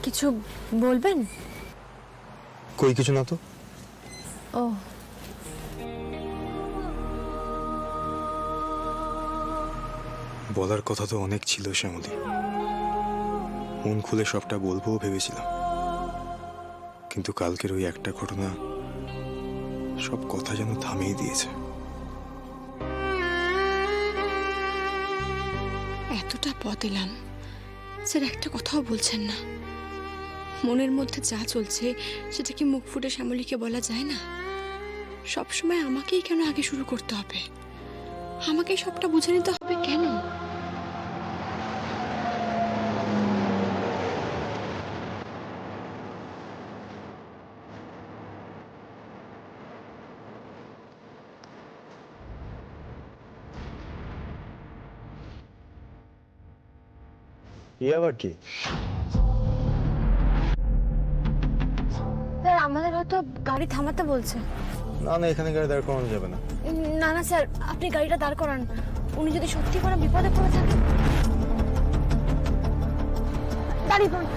কিছু বলবেন? কই কিছু না তো। ও বলার কথা তো অনেক ছিল শ্যামলী, মন খুলে সবটা বলবো ভেবেছিলাম, কিন্তু কালকের ওই একটা ঘটনা সব কথা যেন থামিয়ে দিয়েছে। এতটা পথ এলাম, স্যার একটা কথাও বলছেন না। মনের মধ্যে যা চলছে সেটা কি মুখ ফুটে শ্যামলীকে বলা যায় না? সবসময় আমাকেই কেন আগে শুরু করতে হবে? আমাকেই সবটা বুঝে নিতে হবে কেন? এ আবার কি? স্যার, আমাদের হয়তো গাড়ি থামাতে বলছে। না না, এখানে গাড়ি দাঁড় করানো যাবে না। না না স্যার, আপনি গাড়িটা দাঁড় করান। উনি যদি সত্যি কোনো বিপদে পড়ে থাকেন। দাঁড়িয়ে পড়ুন।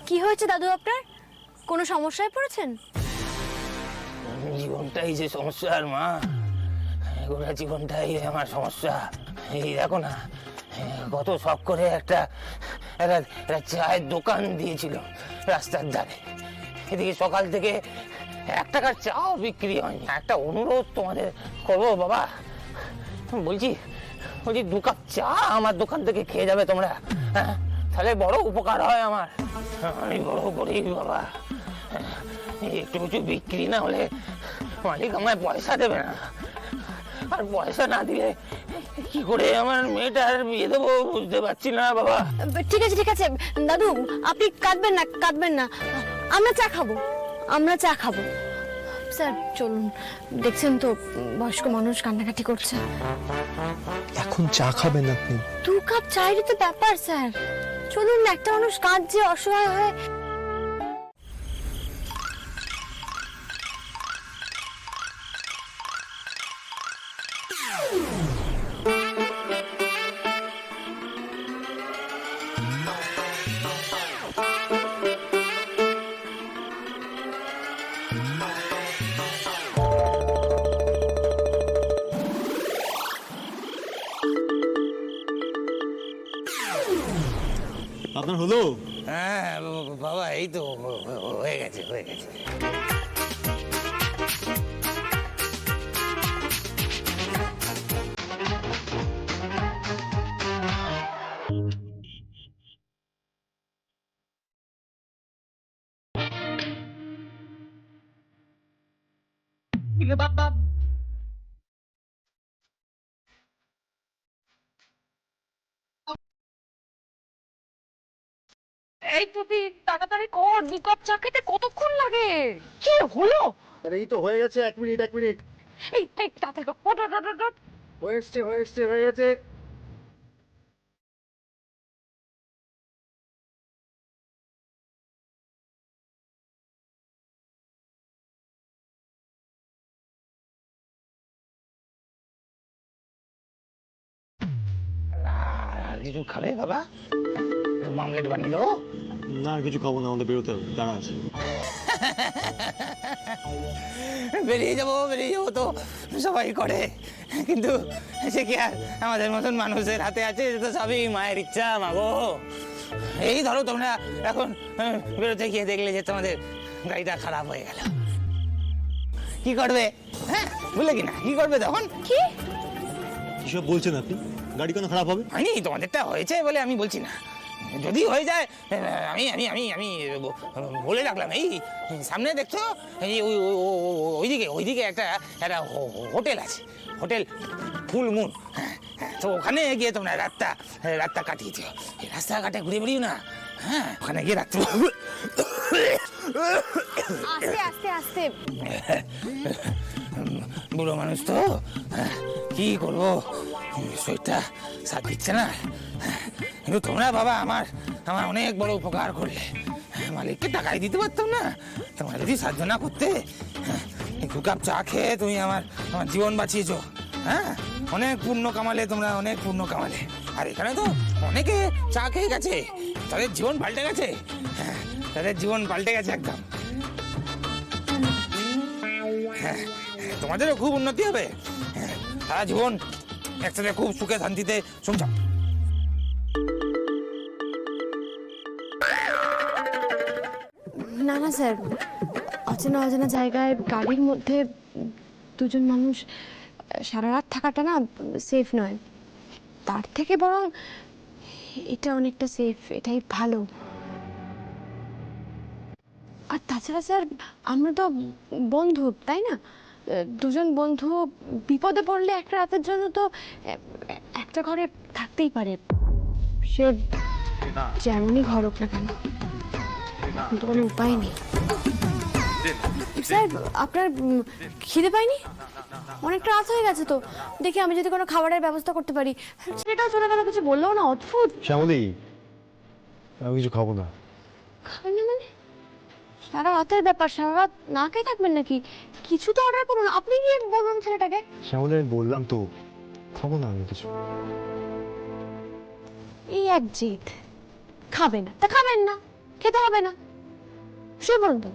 কি হয়েছে দাদু আপনার? কোনো সমস্যায় পড়েছেন? জীবনটাই যে সমস্যার মা, গোটা জীবনটাই আমার সমস্যা। এই দেখো না, কত শখ করে একটা একটা একটা চায়ের দোকান দিয়েছিল রাস্তার ধারে। এদিকে সকাল থেকে 1 টাকার চাও বিক্রি হয়নি। একটা অনুরোধ তোমাদের করবো বাবা, বলছি 2 কাপ চা আমার দোকান থেকে খেয়ে যাবে তোমরা, হ্যাঁ? তাহলে বড় উপকার হয় আমার। আমি বড় গরিব বাবা, একটু কিছু বিক্রি না হলে মালিক আমায় পয়সা দেবে না, আর পয়সা না দিলে কি করে আমার মেয়েটার বিয়ে দেবো বুঝতে পারছি না বাবা। ঠিক আছে ঠিক আছে দাদু, আপনি কাঁদবেন না কাঁদবেন না। আমরা চা খাবো, আমরা চা খাবো। স্যার চলুন, দেখছেন তো বয়স্ক মানুষ কান্নাকাটি করছে। এখন চা খাবেন আপনি? 2 কাপ চায়েরই তো ব্যাপার স্যার। চলুন না, একটা মানুষ কাঁদছে অসহায় হয়ে। আপনার হলো? হ্যাঁ বাবা, এই তো হয়ে গেছে হয়ে গেছে। এই প্রতি তাড়াতাড়ি কর, 2 কাপ চা খেতে কতক্ষণ লাগে? কি হলো? আরে এই তো হয়ে গেছে, 1 মিনিট 1 মিনিট। এই তাড়াতাড়ি কর, ওঠ, ওঠ, ওঠ, ওঠ, ওঠ। হয়ে গেছে। আর কিছু খাবে বাবা? মামলেট বানিয়ে দেবো? না কিছু খাবো না, আমাদের বেরোতে হবে, দাঁড়া আছে। বেরিয়ে যাবো তো সবাই করে, কিন্তু সে কি আর আমাদের মতন মানুষের হাতে আছে? সে তো সবই মায়ের ইচ্ছা। মাগো, এই ধরো তোমরা এখন বেরোতে গিয়ে দেখলে যে তোমাদের গাড়িটা খারাপ হয়ে গেল, কি করবে? হ্যাঁ বুঝলে কি না, কি করবে তখন? কি কিসব বলছেন আপনি? গাড়ি কেন খারাপ হবে? হয়নি, তোমাদেরটা হয়েছে বলে আমি বলছি না। যদি হয়ে যায় আমি আমি আমি আমি বলে রাখলাম, এই সামনে দেখছো এই ওইদিকে একটা একটা হোটেল আছে, হোটেল ফুল মুন। তো ওখানে গিয়ে তোমরা রাতটা কাটিয়ে দিও। এই রাস্তাঘাটে ঘুরে বেরিও না, হ্যাঁ ওখানে গিয়ে রাত্রে। আস্তে আস্তে আস্তে। বুড়ো মানুষ তো, কি করবো, শরীরটা সাথ দিচ্ছে না। কিন্তু তোমরা বাবা আমার অনেক বড় উপকার করলে। মালিককে টাকাই দিতে পারতাম না, তোমরা যদি সাহায্য না করতে দু কাপ চা খেয়ে তুমি আমার আমার জীবন বাঁচিয়েছো। হ্যাঁ, অনেক পুণ্য কামালে তোমরা, অনেক পুণ্য কামালে। আর এখানে তো অনেকে চা খেয়ে গেছে, তাদের জীবন পাল্টে গেছে। হ্যাঁ, তাদের জীবন পাল্টে গেছে একদম। হ্যাঁ, তোমাদেরও খুব উন্নতি হবে। হ্যাঁ, সারা জীবন একসাথে খুব সুখে শান্তিতে সংসার। না না স্যার, অচেনা অজানা জায়গায় গাড়ির মধ্যে দুজন মানুষ সারা রাত থাকাটা না সেফ নয়। তার থেকে বরং এটা অনেকটা সেফ, এটাই ভালো। আর তাছাড়া স্যার, আমরা তো বন্ধু, তাই না? দুজন বন্ধু বিপদে পড়লে একটা রাতের জন্য তো একটা ঘরে থাকতেই পারে, সে যেমনই ঘর হোক না কেন। কিন্তু কোনো উপায় নেই। স্যার, আপনার খিদে পায়নি? অনেকটা রাত হয়ে গেছে তো, দেখি আমি যদি কোনো খাবারের ব্যবস্থা করতে পারি। ছেলেটাও চলে গেল, কিছু বললো না, অদ্ভুত। শ্যামলী, আমি কিছু খাবো না। খাবেন না মানে? সারা রাতের ব্যাপার, সারা রাত না খেয়ে থাকবেন নাকি? কিছু তো অর্ডার করুন, আপনি গিয়ে বলুন ছেলেটাকে। শ্যামলী, আমি বললাম তো খাবো না আমি কিছু। এই এক জেদ, খাবে না তা খাবেন না, খেতে হবে না, শুয়ে বলুন তো।